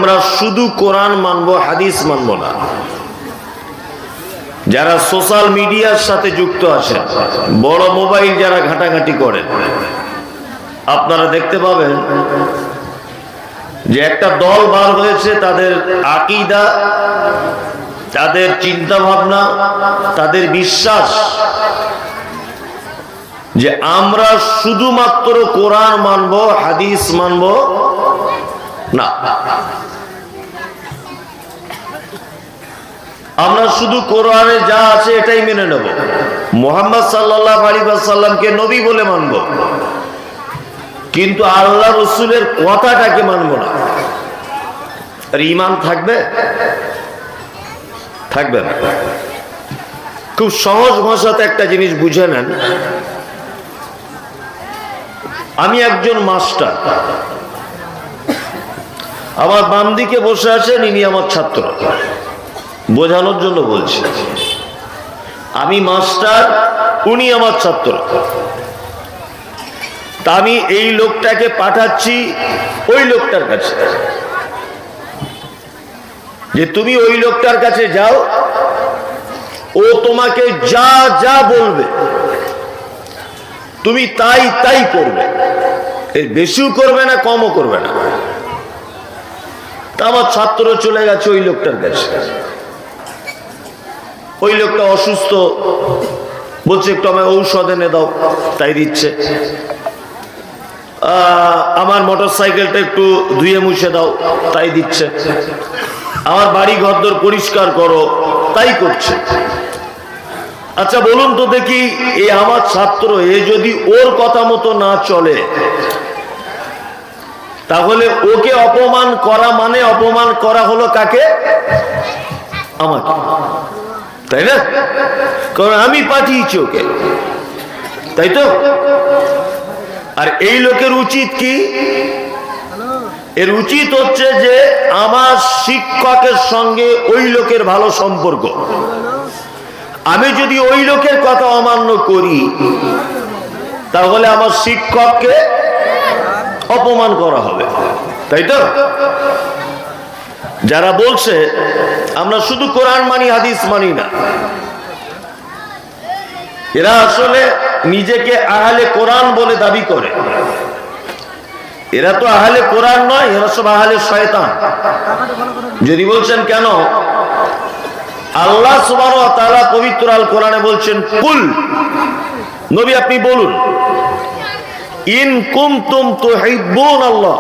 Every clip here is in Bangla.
আমরা শুধু কোরআন মানবো, হাদিস মানবো না। যারা সোশ্যাল মিডিয়ার সাথে যুক্ত আছেন, বড় মোবাইল যারা ঘাটাঘাটি করেন, আপনারা দেখতে পাবেন যে একটা দল বার হয়েছে, তাদের আকীদা, তাদের চিন্তা ভাবনা, তাদের বিশ্বাস যে আমরা শুধুমাত্র কোরআন মানবো, হাদিস মানবো না। আমরা শুধু কোরআনে যা আছে এটাই মেনে নেব, মুহাম্মদ সাল্লাল্লাহু আলাইহি ওয়াসাল্লামকে নবী বলে মানব, কিন্তু আল্লাহ রাসূলের কথাটাকে মানব না। আর ঈমান থাকবে? থাকবে না। খুব সহজ ভাষাতে একটা জিনিস বুঝে নেন। আমি একজন মাস্টার, আমার বাম দিকে বসে আছেন, ইনি আমার ছাত্র। বোঝানোর জন্য বলছি, আমি মাস্টার, উনি আমার ছাত্র। তা আমি এই লোকটাকে পাঠাচ্ছি ওই লোকটার কাছে, যে তুমি ওই লোকটার কাছে যাও, ও তোমাকে যা যা বলবে তুমি তাই তাই করবে, এর বেশিও করবে না, কমও করবে না। তা আমার ছাত্র চলে গেছে ওই লোকটার কাছে। ওই লোকটা অসুস্থ, বলছে একটু আমায় ঔষধ এনে দাও, তাই দিচ্ছে। আমার মোটর সাইকেলটা একটু ধুয়ে মুছে দাও, তাই দিচ্ছে। আমার বাড়ি ঘরদোর পরিষ্কার করো, তাই করছে। আচ্ছা বলুন তো দেখি, এই আমার ছাত্র, এ যদি ওর কথা মতো না চলে, তাহলে ওকে অপমান করা মানে অপমান করা হলো কাকে? আমাকে, তাই না? কারণ আমি পাঠিয়েছি ওকে, তাই তো? আর এই লোকের উচিত কি? এর উচিত হচ্ছে যে আমার শিক্ষকের সঙ্গে ওই লোকের ভালো সম্পর্ক। আমি যদি ওই লোকের কথা অমান্য করি, তাহলে আমার শিক্ষককে অপমান করা হবে, তাই তো? যারা বলছে আমরা শুধু কোরআন মানি, হাদিস মানি না, এরা আসলে নিজেকে আহলে কোরআন বলে দাবি করে। এরা তো আহলে কোরআন নয়, এরা সব আহলে শয়তান। যদি বলছেন কেন, আল্লাহ সুবহানাহু ওয়া তাআলা পবিত্র আল কোরআনে বলছেন, কুল, নবী আপনি বলুন, ইন কুনতুম তুহিব্বুনাল্লাহ,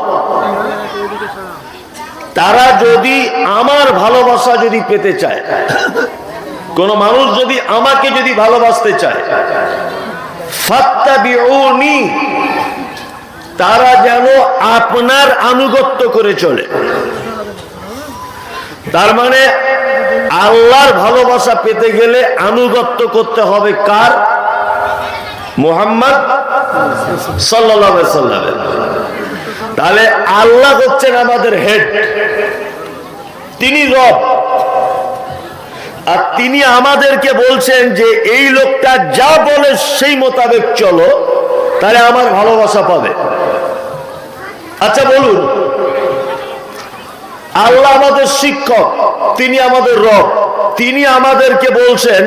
তারা যদি আমার ভালোবাসা যদি পেতে চায়, কোন মানুষ যদি আমাকে যদি ভালোবাসতে চায়, ফাত্তাবিউনি, তারা যেন আপনার আনুগত্য করে চলে। তার মানে আল্লাহর ভালোবাসা পেতে গেলে আনুগত্য করতে হবে কার? মুহাম্মদ সাল্লাল্লাহু আলাইহি ওয়াসাল্লাম। তাহলে আল্লাহ হচ্ছেন আমাদের হেড, তিনি রব, আর তিনি আমাদেরকে বলছেন যে এই লোকটা যা বলে সেই মোতাবেক চলো, তাহলে আমার ভালোবাসা পাবে। আচ্ছা বলুন, আল্লাহ আমাদের শিক্ষক, তিনি আমাদের রব, তিনি আমাদেরকে বলছেন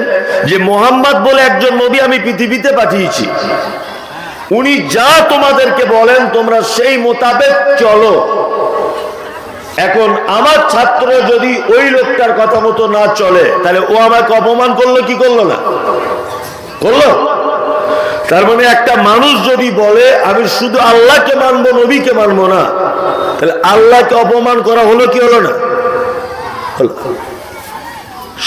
যে মুহাম্মদ বলে একজন নবী আমি পৃথিবীতে পাঠিয়েছি, উনি যা তোমাদেরকে বলেন তোমরা সেই মোতাবেক চলো। এখন আমার ছাত্র যদি ওই লোকটার কথা মতো না চলে, তাহলে ও আমাকে অপমান করলো কি করলো না? করলো। তার মানে একটা মানুষ যদি বলে আমি শুধু আল্লাহকে মানবো, নবীকে মানবো না, তাহলে আল্লাহকে অপমান করা হলো কি হলো না? হলো।